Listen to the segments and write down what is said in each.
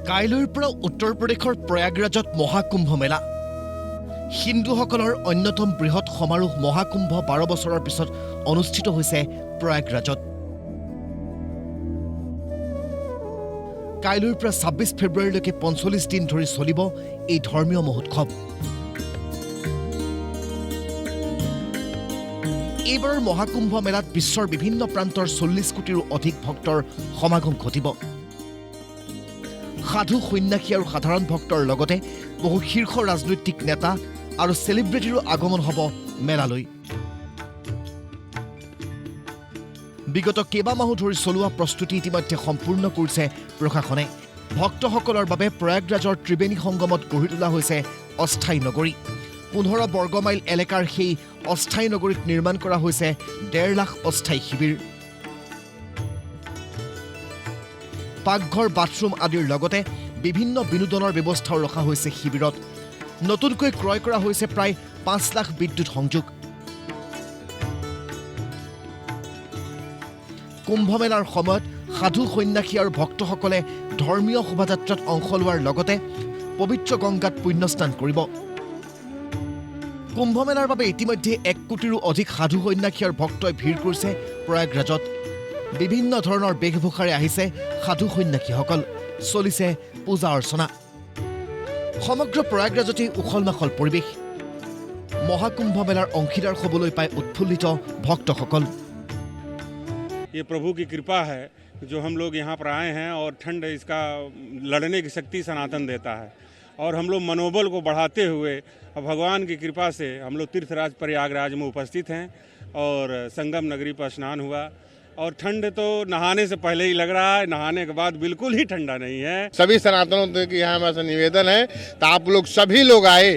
কাইলৈৰ পৰা উত্তৰ প্ৰদেশৰ প্ৰয়াগৰাজত মহাকুম্ভ মেলা হিন্দুসকলৰ অন্যতম বৃহৎ সমাৰোহ মহাকুম্ভ 12 বছৰৰ পিছত অনুষ্ঠিত হৈছে প্ৰয়াগৰাজত কাইলৈৰ পৰা 26 ফেব্ৰুৱাৰীলৈকে 45 দিন ধৰি চলিব এই ধৰ্মীয় মহোৎসৱ এইবাৰৰ মহাকুম্ভ মেলাত বিশ্বৰ বিভিন্ন প্ৰান্তৰ 40 কোটিৰো অধিক ভক্তৰ সমাগম ঘটিব সাধু সন্ন্যাসী আৰু সাধাৰণ ভক্তৰ লগতে বহু শীৰ্ষ ৰাজনৈতিক নেতা আৰু সেলিব্ৰিটিৰো আগমন হ'ব মেলালৈ বিগত কেইবামাহো ধৰি চলোৱা প্ৰস্তুতি ইতিমধ্যে সম্পূৰ্ণ কৰিছে প্ৰশাসনে ভক্তসকলৰ বাবে প্ৰয়াগৰাজৰ ত্ৰিবেণী সংগমত গঢ়ি তোলা হৈছে অস্থায়ী নগৰী 15 বৰ্গ মাইল এলেকাৰ সেই অস্থায়ী নগৰীত নিৰ্মাণ কৰা হৈছে 1.5 লাখ অস্থায়ী শিবিৰ পাকঘৰ বাথৰুম আদিৰ লগতে বিভিন্ন বিনোদনৰ ব্যৱস্থাও ৰখা হৈছে শিবিৰত নতুনকৈ ক্ৰয় কৰা হৈছে প্ৰায় 5 লাখ বিদ্যুৎ সংযোগ কুম্ভ মেলাৰ সময়ত সাধু সন্ন্যাসী আৰু ভক্তসকলে ধৰ্মীয় শোভাযাত্ৰাত অংশ লোৱাৰ লগতে পবিত্ৰ গংগাত পুণ্যস্নান কৰিব কুম্ভ মেলাৰ বাবে ইতিমধ্যে 1 কোটিৰো অধিক সাধু সন্ন্যাসী আৰু ভক্তই ভিৰ কৰিছে প্ৰয়াগৰাজত বিভিন্ন ধৰণৰ বেশভূষাৰে আহিছে সাধু সন্ন্যাসীসকল চলিছে পূজা অৰ্চনা সমগ্ৰ প্ৰয়াগৰাজতে উখল-মাখল পৰিৱেশ মহাকুম্ভ মেলাৰ অংশীদাৰ হ'বলৈ পাই উৎফুল্লিত ভক্তসকল ये प्रभु की कृपा है जो हम लोग यहाँ पर आए हैं और ठंड इसका लड़ने की शक्ति सनातन देता है और हम लोग मनोबल को बढ़ाते हुए भगवान की कृपा से हम लोग तीर्थराज प्रयागराज में उपस्थित हैं और संगम नगरी पर स्नान हुआ और ठंड तो नहाने से पहले ही लग रहा है नहाने के बाद बिल्कुल ही ठंडा नहीं है सभी सनातनों के यहाँ हमारा निवेदन है तो आप लोग सभी लोग आए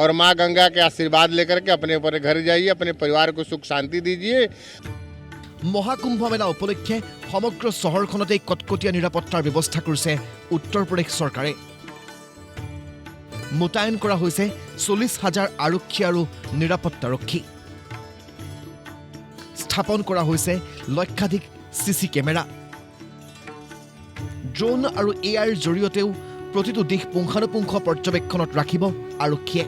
और माँ गंगा के आशीर्वाद लेकर के अपने अपने घर जाइए अपने परिवार को सुख शांति दीजिए মহাকুম্ভ মেলা উপলক্ষে সমগ্ৰ চহৰখনতে কটকটীয়া নিৰাপত্তাৰ ব্যৱস্থা কৰিছে উত্তৰ প্ৰদেশ চৰকাৰে মোতায়েন কৰা হৈছে 40,000 আৰক্ষী আৰু নিৰাপত্তাৰক্ষী স্থাপন কৰা হৈছে লক্ষাধিক সিসি কেমেৰা ড্ৰোন আৰু এআইৰ জৰিয়তেও প্ৰতিটো দিশ পুংখানুপুংখ পৰ্যবেক্ষণত ৰাখিব আৰক্ষীয়ে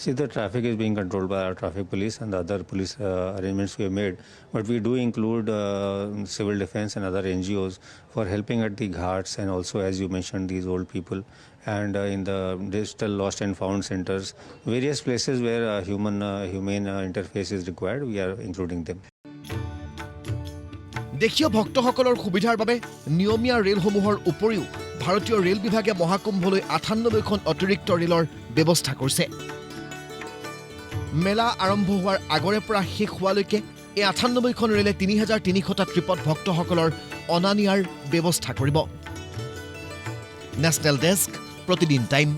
See, the traffic is being controlled by our traffic police and the other police arrangements we have made. But we do include civil defense and other NGOs for helping at the ghats and also, as you mentioned, these old people. And in the digital lost and found centers, various places where humane interface is required, we are including them. দেশীয় ভক্তসকলৰ সুবিধাৰ বাবে নিয়মীয়া ৰেলসমূহৰ উপৰিও ভাৰতীয় rail বিভাগে মহাকুম্ভলৈ 98খন অতিৰিক্ত ৰেলৰ ব্যৱস্থা কৰিছে মেলা আৰম্ভ হোৱাৰ আগৰে পৰা শেষ হোৱালৈকে এই 98খন ৰেলে 3300টা ট্ৰিপত ভক্তসকলৰ অনা নিয়াৰ ব্যৱস্থা কৰিব নেশ্যনেল ডেস্ক প্ৰতিদিন টাইম